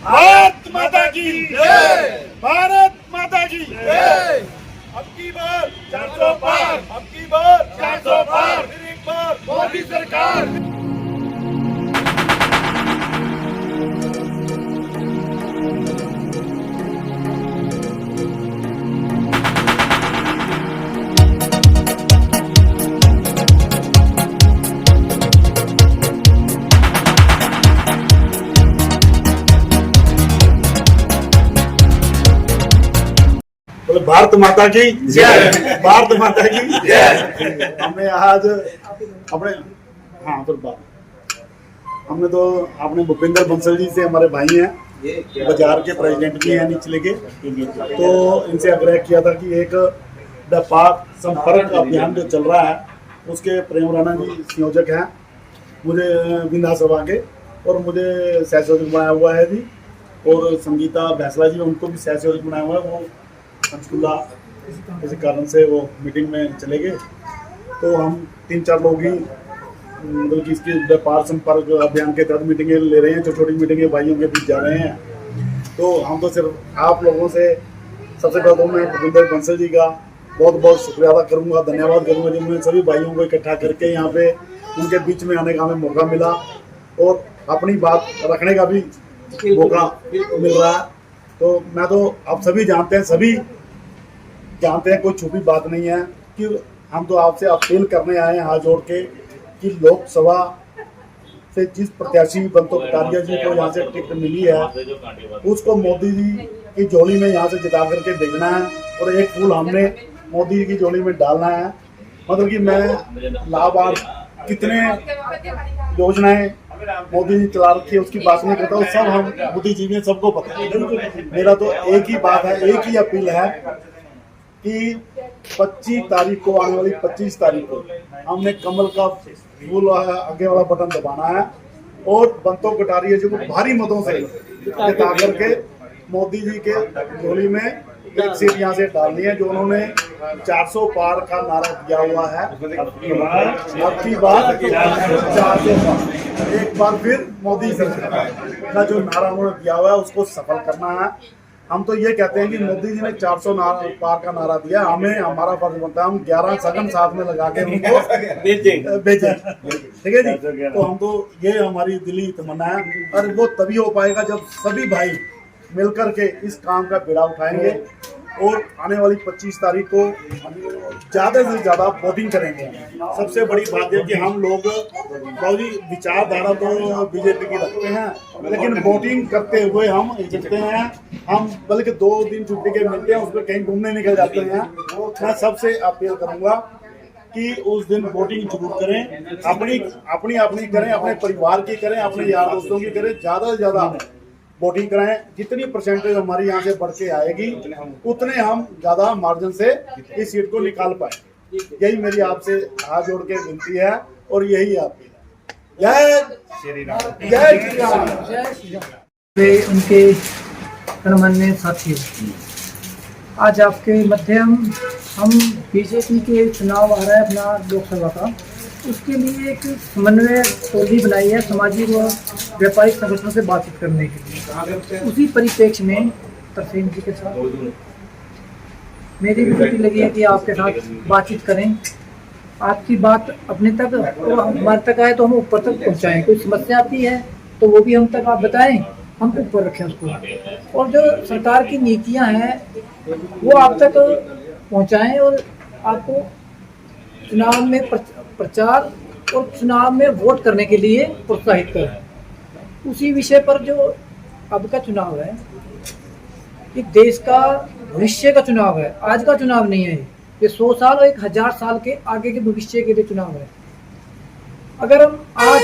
भारत माता की जय, भारत माता की जय। अब की बार 400 पार, अब की बार 400 पार, फिर एक बार मोदी सरकार। भारत माता की जय, भारत माता की जय। हमने आज अपने हमने तो अपने भूपेंद्र बंसल जी से, हमारे भाई हैं, बाजार के प्रेसिडेंट भी हैं निचले के, तो इनसे आग्रह किया था कि एक व्यापार संपर्क अभियान जो चल रहा है उसके प्रेम राणा जी संयोजक हैं, मुझे विधानसभा के, और मुझे सहसयोजक बनाया हुआ है जी, और संगीता भैंसला जी उनको भी सहसयोजक बनाया हुआ है। वो पंचकूला किसी कारण से वो मीटिंग में चले गए, तो हम 3-4 लोग ही मतलब कि इसकी व्यापार संपर्क अभियान के तहत मीटिंगें ले रहे हैं, छोटी छोटी मीटिंगें भाइयों के बीच जा रहे हैं। तो हम तो सिर्फ आप लोगों से सबसे पहले तो मैं भूपेंद्र बंसल जी का बहुत बहुत शुक्रिया अदा करूँगा, धन्यवाद करूँगा जिन्होंने सभी भाइयों को इकट्ठा करके यहाँ पे उनके बीच में आने का हमें मौका मिला और अपनी बात रखने का भी मौका मिल रहा है। तो मैं तो आप सभी जानते हैं, सभी जानते हैं, कोई छुपी बात नहीं है कि हम तो आपसे अपील करने आए हैं हाथ जोड़ के कि लोकसभा से जिस प्रत्याशी बंतो कटारिया जी को यहाँ से टिकट मिली है उसको मोदी जी की झोली में यहाँ से जिता करके भेजना है, और एक फूल हमने मोदी जी की झोली में डालना है। मतलब कि मैं लाभार्थ कितने योजनाएं मोदी जी चला रखी है उसकी बात नहीं करता हूँ, सब हम बुद्धिजीवी हैं, सबको पता है। मेरा तो एक ही बात है, एक ही अपील है कि 25 तारीख को, आने वाली 25 तारीख को हमने कमल का फूल आगे वाला बटन दबाना है और बंतो कटारिया जी को भारी मतों से जिता करके मोदी जी के झोली में एक सीट यहाँ से डालनी है। जो उन्होंने 400 पार का नारा दिया हुआ है, अब की बार 400 पार, एक बार फिर मोदी सरकार का जो नारा उन्होंने दिया हुआ है उसको सफल करना है। हम तो ये कहते हैं कि मोदी जी ने 400 पार का नारा दिया, हमें हमारा फर्ज बनता है हम 11 सगन साथ में लगा के उनको भेजें, ठीक है जी। तो हम तो ये हमारी दिली तमन्ना है, और वो तभी हो पाएगा जब सभी भाई मिलकर के इस काम का बीड़ा उठाएंगे और आने वाली 25 तारीख को ज़्यादा से ज़्यादा वोटिंग करेंगे। सबसे बड़ी बात है कि हम लोग बहुत ही विचारधारा तो बीजेपी की रखते हैं, लेकिन वोटिंग करते हुए हम जीतते हैं। हम बल्कि 2 दिन छुट्टी के मिलते हैं, उस पर कहीं घूमने निकल जाते हैं। मैं सबसे अपील करूँगा कि उस दिन वोटिंग जरूर करें, अपनी करें, अपने परिवार की करें, अपने यार दोस्तों की करें, ज़्यादा से ज़्यादा वोटिंग कराएं। जितनी परसेंटेज हमारी यहाँ से बढ़ के आएगी उतने हम ज्यादा मार्जिन से इस सीट को निकाल पाए। यही मेरी आपसे हाथ जोड़ के विनती है और यही आपकी जय श्री राम, जय श्री राम, जय श्री राम। उनके कर्मण्य साथियों, आज आपके माध्यम हम बीजेपी के चुनाव आ रहा है अपना लोकसभा का, उसके लिए एक समन्वय टोली बनाई है सामाजिक व व्यापारिक संगठनों से बातचीत करने के लिए। उसी परिप्रेक्ष्य में तरसेम जी के साथ मेरी भी ड्यूटी लगी है कि आपके साथ बातचीत करें, आपकी बात अपने तक और हमारे तक आए तो हम ऊपर तक पहुंचाएं। कोई समस्या आती है तो वो भी हम तक आप बताएं, हम ऊपर रखें उसको, और जो सरकार की नीतियां हैं वो आप तक पहुंचाएं और आपको चुनाव में प्रचार और चुनाव में वोट करने के लिए प्रोत्साहित करें। उसी विषय पर जो अब का चुनाव है, ये देश का भविष्य का चुनाव है, आज का चुनाव नहीं है। ये 100 साल और 1000 साल के आगे के भविष्य के लिए चुनाव है। अगर हम आज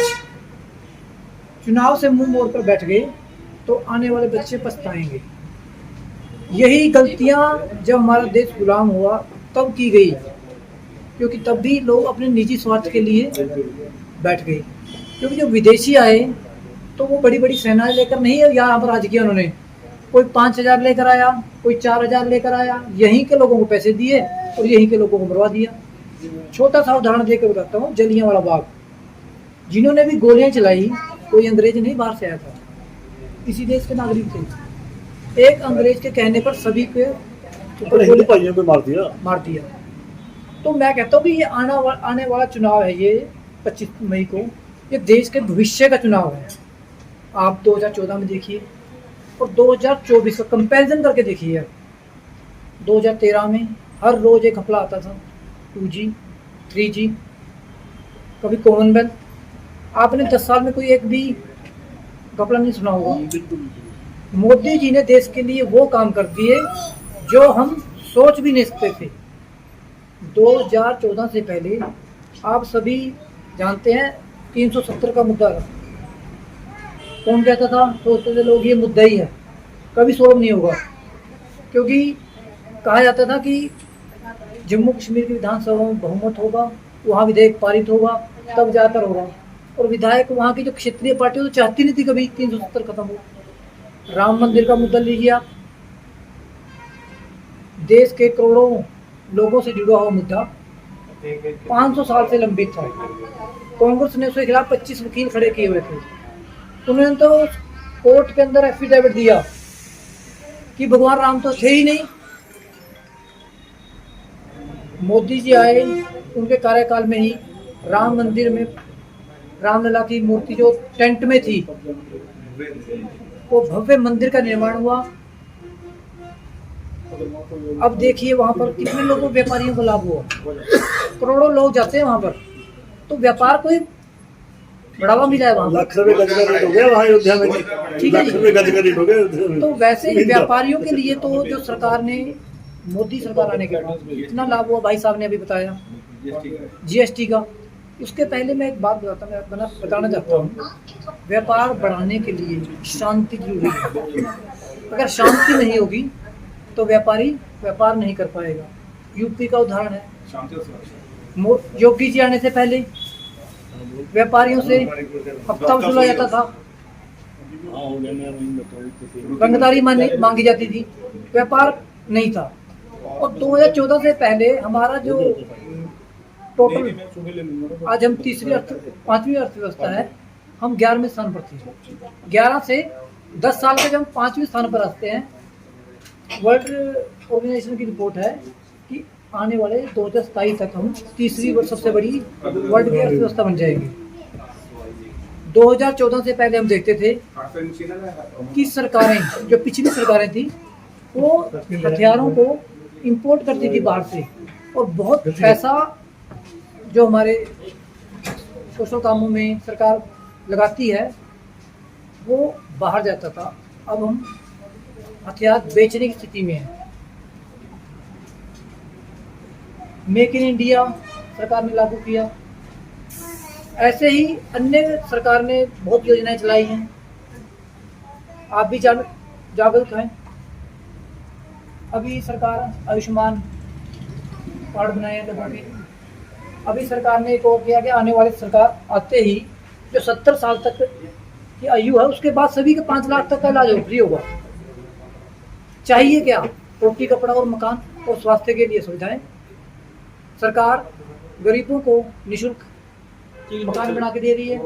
चुनाव से मुंह मोड़ कर बैठ गए तो आने वाले बच्चे पछताएंगे। यही गलतियां जब हमारा देश गुलाम हुआ तब की गई, क्योंकि तब भी लोग अपने निजी स्वार्थ के लिए बैठ गए। क्योंकि जो विदेशी आए तो वो बड़ी बड़ी सेनाएं लेकर नहीं है यहाँ पर राज किया उन्होंने। कोई 5000 लेकर आया, कोई 4000 लेकर आया, यहीं के लोगों को पैसे दिए और यहीं के लोगों को मरवा दिया। छोटा सा उदाहरण देकर बताता हूँ, जलियांवाला बाग, जिन्होंने भी गोलियां चलाई कोई अंग्रेज नहीं बाहर से आया था। किसी देश के नागरिक थे। एक अंग्रेज के कहने पर सभी के पर हिंदू भाइयों को मार दिया। तो मैं कहता हूँ कि ये आने वाला चुनाव है, ये 25 मई को, ये देश के भविष्य का चुनाव है। आप 2014 में देखिए और 2024 का कंपैरिजन करके देखिए। 2013 में हर रोज एक घपला आता था, 2G 3G, कभी कॉमनवेल्थ। आपने 10 साल में कोई एक भी घपला नहीं सुना होगा। मोदी जी ने देश के लिए वो काम कर दिए जो हम सोच भी नहीं सकते थे। 2014 से पहले आप सभी जानते हैं 370 का मुद्दा था। कौन कहता था? सोचते थे लोग ये मुद्दा ही है, कभी सोल्व नहीं होगा, क्योंकि कहा जाता था कि जम्मू कश्मीर की विधानसभा में बहुमत होगा, वहाँ विधेयक पारित होगा, तब जाकर होगा। और विधायक वहाँ की जो क्षेत्रीय पार्टी तो चाहती नहीं थी कभी 370 खत्म हो। राम मंदिर का मुद्दा लीजिए आप, देश के करोड़ों लोगों से जुड़ा हुआ मुद्दा 500 साल से लंबित था। कांग्रेस ने उसके खिलाफ 25 वकील खड़े किए हुए थे। उन्होंने तो कोर्ट के अंदर एफिडेविट दिया कि भगवान राम तो थे ही नहीं। मोदी जी आए, उनके कार्यकाल में ही राम मंदिर में रामलला की मूर्ति जो टेंट में थी, वो भव्य मंदिर का निर्माण हुआ। अब देखिए वहां पर कितने लोगों, व्यापारियों को लाभ हुआ। करोड़ों लोग जाते हैं वहां पर, तो व्यापार को बढ़ावा मिला है वहां। लाख रुपए गज का रेट हो गया वहाँ अयोध्या में। ठीक है लाख रुपए गज का रेट हो गया। तो वैसे ही व्यापारियों के लिए तो जो सरकार ने, मोदी सरकार आने के बाद इतना लाभ हुआ, भाई साहब ने अभी बताया GST का। उसके पहले मैं एक बात बताना चाहता हूँ। व्यापार बढ़ाने के लिए शांति जरूरी है। अगर शांति नहीं होगी तो व्यापारी व्यापार नहीं कर पाएगा। यूपी का उदाहरण है, योगी जी आने से पहले व्यापारियों से हफ्ता वसूला जाता था, रंगदारी मांगी जाती थी, व्यापार नहीं था। और 2014 से पहले हमारा जो टोटल, आज हम पांचवी अर्थव्यवस्था है, हम 11वें स्थान पर थे। 11 से 10 साल के जब हम 5वें स्थान पर आते हैं, वर्ल्ड ऑर्गेनाइजेशन की रिपोर्ट है कि आने वाले 2027 तक हम तीसरी सबसे बड़ी वर्ल्ड की अर्थव्यवस्था बन जाएगी। 2014 से पहले हम देखते थे कि सरकारें, जो पिछली सरकारें थी, वो हथियारों को इंपोर्ट करती थी बाहर से, और बहुत पैसा जो हमारे सोशल कामों में सरकार लगाती है वो बाहर जाता था। अब हम हथियार बेचने की स्थिति में हैं। मेक इन इंडिया सरकार ने लागू किया, ऐसे ही अन्य सरकार ने बहुत योजनाएं चलाई हैं। आप भी जागरूक हैं। अभी सरकार आयुष्मान कार्ड बनाए हैं लोगों के। अभी सरकार ने एक और किया कि आने वाली सरकार आते ही जो 70 साल तक की आयु है, उसके बाद सभी के 5 लाख तक का इलाज फ्री होगा। चाहिए क्या? रोटी, कपड़ा और मकान और स्वास्थ्य के लिए सुविधाएं। सरकार गरीबों को निःशुल्क मकान बना के दे रही है।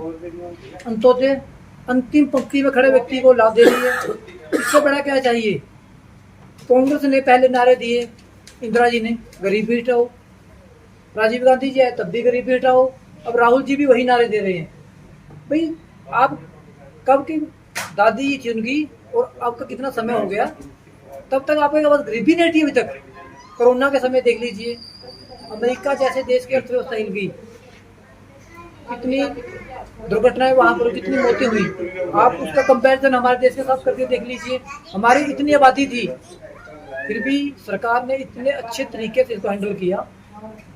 अंत्योदय, अंतिम पंक्ति में खड़े व्यक्ति को लाभ दे रही है। इससे बड़ा क्या चाहिए? कांग्रेस ने पहले नारे दिए, इंदिरा जी ने गरीबी हटाओ, राजीव गांधी जी आए तब भी गरीबी हटाओ, अब राहुल जी भी वही नारे दे रहे हैं। भाई आप कब की दादी थी उनकी और आपका कितना समय हो गया, तब तक आपके पास गरीबी नहीं थी अभी तक। कोरोना के समय देख लीजिए, अमेरिका जैसे देश की अर्थव्यवस्था हिल गई, कितनी दुर्घटनाएं वहां पर, कितनी मौतें हुई। आप उसका कंपैरिजन हमारे देश के साथ करके देख लीजिए। हमारी इतनी आबादी थी, फिर भी सरकार ने इतने अच्छे तरीके से इसको हैंडल किया।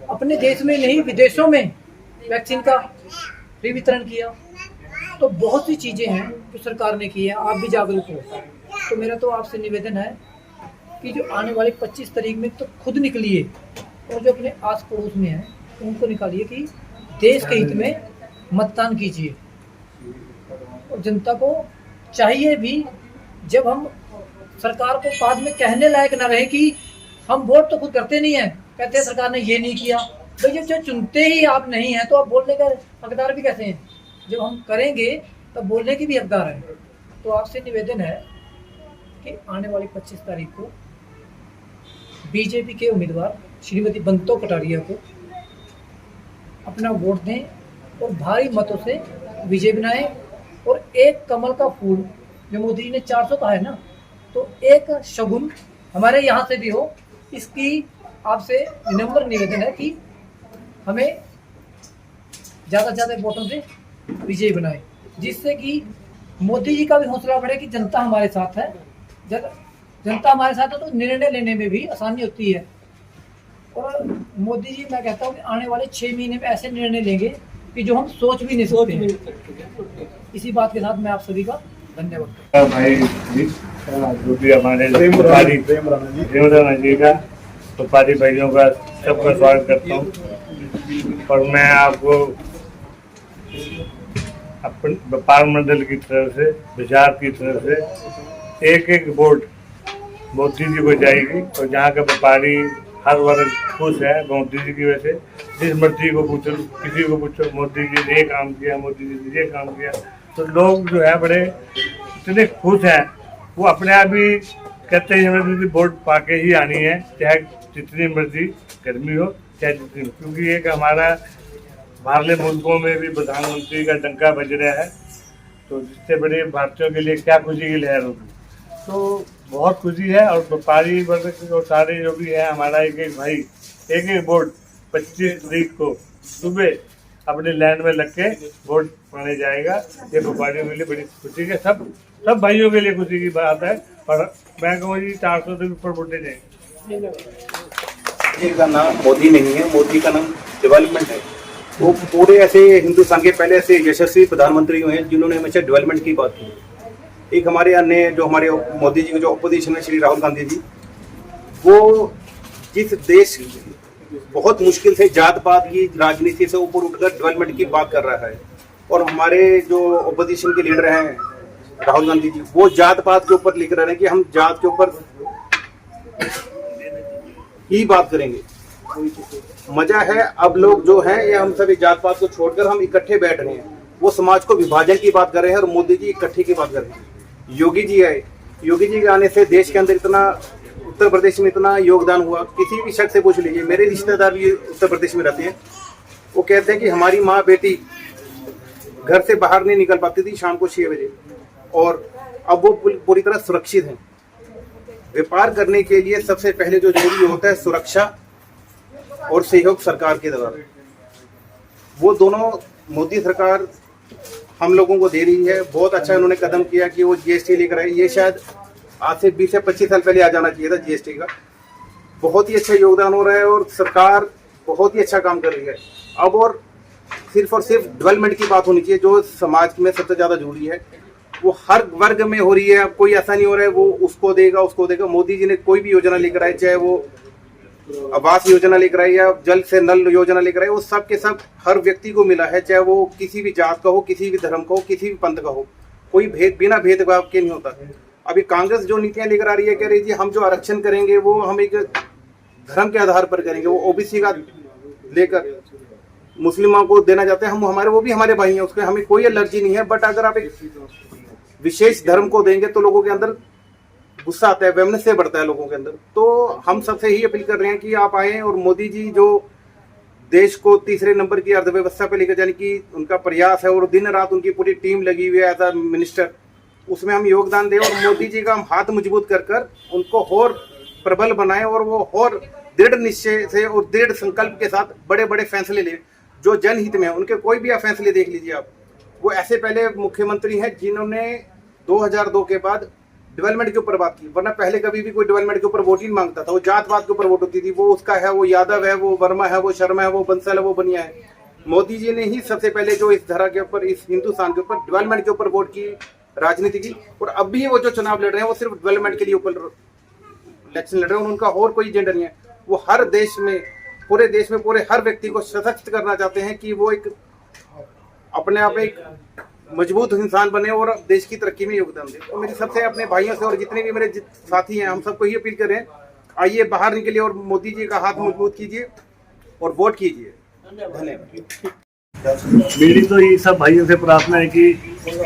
अपने देश में नहीं, विदेशों में वैक्सीन का फ्री वितरण किया। तो बहुत सी चीजें हैं जो सरकार ने की है। आप भी जागरूक हो। तो मेरा तो आपसे निवेदन है कि जो आने वाली 25 तारीख में तो खुद निकलिए, और जो अपने आस पड़ोस में हैं उनको निकालिए कि देश के हित में मतदान कीजिए। और जनता को चाहिए भी, जब हम सरकार को बाद में कहने लायक ना रहे कि हम वोट तो खुद करते नहीं है, कहते हैं सरकार ने ये नहीं किया। भाई जब चुनते ही आप नहीं हैं तो आप बोलने का हकदार भी कैसे हैं? जब हम करेंगे तब बोलने की भी हकदार है। तो आपसे निवेदन है कि आने वाली 25 तारीख को बीजेपी के उम्मीदवार श्रीमती बंतो कटारिया को अपना वोट दें और भारी मतों से विजय बनाएं। और एक कमल का फूल जो मोदी जी ने 400 कहा है ना, तो एक शगुन हमारे यहाँ से भी हो, इसकी आपसे विनम्र निवेदन है कि हमें ज़्यादा से ज़्यादा वोटों से विजयी बनाए, जिससे कि मोदी जी का भी हौसला बढ़े कि जनता हमारे साथ है। जब जनता हमारे साथ है तो निर्णय लेने में भी आसानी होती है। और मोदी जी, मैं कहता हूँ कि आने वाले 6 महीने में ऐसे निर्णय लेंगे कि जो हम सोच भी नहीं सकते। इसी बात के साथ मैं आप सभी का धन्यवाद। भाई जो भी हमारे प्रेम राणा जी का व्यापारी भाइयों का सबका स्वागत करता हूँ। और मैं आपको अपन व्यापार मंडल की तरफ से, बाजार की तरफ से एक वोट मोदी जी को जाएगी। और जहाँ का व्यापारी हर वर्ग खुश है मोदी जी की वजह से। जिस मर्जी को पूछो, किसी को पूछो, मोदी जी ने ये काम किया, मोदी जी ने ये काम किया, तो लोग जो है बड़े इतने खुश हैं। वो अपने आप ही कहते हैं मोदी जी वोट पाके ही आनी है, चाहे जितनी मर्जी गर्मी हो, चाहे जितनी, क्योंकि एक हमारा बाहरले मुल्कों में भी प्रधानमंत्री का डंका बज रहा है, तो जिससे बड़े भारतीयों के लिए क्या खुशी की लहर होगी। तो बहुत खुशी है। और व्यापारी वर्ग और सारे जो भी है हमारा एक भाई एक वोट 25 तारीख को सुबह अपने लैंड में लग के वोट पाने जाएगा। ये व्यापारियों के लिए बड़ी खुशी है, सब भाइयों के लिए खुशी की बात है। और मैं कहूँ जी 400 से ऊपर वोटे जाएंगे। मोदी का नाम मोदी नहीं है, मोदी का नाम डेवलपमेंट है। वो पूरे ऐसे हिंदुस्तान के पहले ऐसे यशस्वी प्रधानमंत्री हुए हैं जिन्होंने हमेशा डेवलपमेंट की बात की। एक हमारे अन्य जो हमारे मोदी जी के जो अपोजिशन है श्री राहुल गांधी जी, वो जिस देश बहुत मुश्किल से जात पात की राजनीति से ऊपर उठकर डेवलपमेंट की बात कर रहा है, और हमारे जो अपोजिशन के लीडर हैं राहुल गांधी जी, वो जात पात के ऊपर लिख रहे हैं कि हम जात के ऊपर ही बात करेंगे। मजा है अब लोग जो हैं ये हम सभी जात पात को छोड़कर हम इकट्ठे बैठ रहे हैं। वो समाज को विभाजन की बात कर रहे हैं और मोदी जी इकट्ठे की बात कर रहे हैं। योगी जी आए, योगी जी के आने से देश के अंदर इतना, उत्तर प्रदेश में इतना योगदान हुआ। किसी भी शख्स से पूछ लीजिए, मेरे रिश्तेदार भी उत्तर प्रदेश में रहते हैं, वो कहते हैं कि हमारी माँ बेटी घर से बाहर नहीं निकल पाती थी शाम को 6 बजे, और अब वो पूरी तरह सुरक्षित हैं। व्यापार करने के लिए सबसे पहले जो जरूरी होता है सुरक्षा और सहयोग सरकार के द्वारा, वो दोनों मोदी सरकार हम लोगों को दे रही है। बहुत अच्छा इन्होंने कदम किया कि वो जीएसटी लेकर आए। ये शायद आज से 20 से 25 साल पहले आ जाना चाहिए था जीएसटी का। बहुत ही अच्छा योगदान हो रहा है और सरकार बहुत ही अच्छा काम कर रही है। अब और सिर्फ डेवलपमेंट की बात होनी चाहिए जो समाज में सबसे ज़्यादा जरूरी है, वो हर वर्ग में हो रही है। अब कोई ऐसा नहीं हो रहा है वो उसको देगा। मोदी जी ने कोई भी योजना लेकर आए, चाहे वो आवास योजना लेकर आई या जल से नल योजना लेकर आई, वो सब के सब हर व्यक्ति को मिला है, चाहे वो किसी भी जात का हो, किसी भी धर्म का हो, किसी भी पंथ का हो। कोई बिना भेदभाव के नहीं होता। अभी कांग्रेस जो नीतियां लेकर आ रही है, कह रही थी हम जो आरक्षण करेंगे वो हम एक धर्म के आधार पर करेंगे। वो ओबीसी का लेकर मुस्लिमों को देना चाहते हैं। हम हमारे, वो भी हमारे भाई हैं, उसके हमें कोई एलर्जी नहीं है। बट अगर आप एक विशेष धर्म को देंगे तो लोगों के अंदर गुस्सा आता है, वेमनेस से बढ़ता है लोगों के अंदर। तो हम सबसे ही अपील कर रहे हैं कि आप आए और मोदी जी जो देश को तीसरे नंबर की अर्थव्यवस्था पे लेकर जाने की उनका प्रयास है, और दिन रात उनकी पूरी टीम लगी हुई है एज अ मिनिस्टर, उसमें हम योगदान दें और मोदी जी का हम हाथ मजबूत कर उनको और प्रबल बनाएं, और वो और दृढ़ निश्चय से और दृढ़ संकल्प के साथ बड़े बड़े फैसले लें जो जनहित में है। उनके कोई भी फैसले देख लीजिए आप, वो ऐसे पहले मुख्यमंत्री हैं जिन्होंने 2002 के बाद डेवलपमेंट के ऊपर बात की, वरना पहले कभी भी कोई डेवलपमेंट के ऊपर वोट ही मांगता था। वो जात पात के ऊपर वोट होती थी, वो उसका है, वो यादव है, वो वर्मा है, वो शर्मा है, वो बंसल है, वो बनिया है। मोदी जी ने ही सबसे पहले जो इस धरा के ऊपर, इस हिंदुस्तान के ऊपर डेवलपमेंट के ऊपर वोट की राजनीति की, और अब भी वो जो चुनाव लड़ रहे हैं वो सिर्फ डेवलपमेंट के लिए ऊपर इलेक्शन लड़ रहे हैं। उनका और कोई एजेंडा नहीं है। वो हर देश में, पूरे देश में पूरे हर व्यक्ति को सशक्त करना चाहते हैं कि वो एक अपने आप एक मजबूत इंसान बने और देश की तरक्की में योगदान दे। तो मेरी सबसे अपने भाइयों से और जितने भी मेरे साथी हैं, हम सबको ही अपील करें, आइए बाहर निकलिए और मोदी जी का हाथ मजबूत कीजिए और वोट कीजिए। धन्यवाद। मेरी तो ये सब भाइयों से प्रार्थना है कि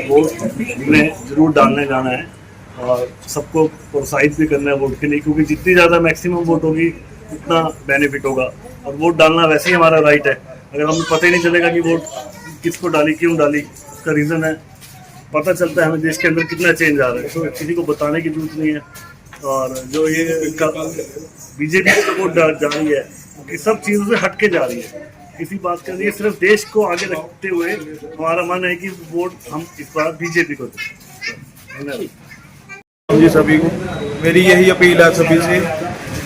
वोट में जरूर डालने जाना है और सबको प्रोत्साहित भी करना है वोट के लिए, क्योंकि जितनी ज़्यादा मैक्सिमम वोट होगी उतना बेनिफिट होगा। और वोट डालना वैसे ही हमारा राइट है। अगर हमें पता ही नहीं चलेगा कि वोट किसको डाली, क्यों डाली, उसका रीज़न है, पता चलता है हमें देश के अंदर कितना चेंज आ रहा है, तो किसी को बताने की जरूरत नहीं है। और जो ये बीजेपी की वोट जा रही है कि सब चीज़ों से हट के जा रही है, किसी बात का नहीं, सिर्फ देश को आगे रखते हुए हमारा मन है कि वोट हम इस बार बीजेपी को दें। जी सभी को मेरी यही अपील है सभी से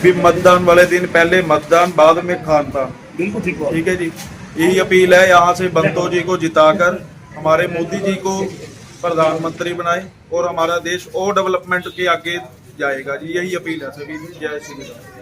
भी मतदान वाले दिन पहले मतदान, बाद में खान पान। बिल्कुल ठीक है जी, यही अपील है। यहाँ से बंतो जी को जिताकर हमारे मोदी जी को प्रधानमंत्री बनाए और हमारा देश और डेवलपमेंट के आगे जाएगा जी, यही अपील है सभी। जय श्री राम।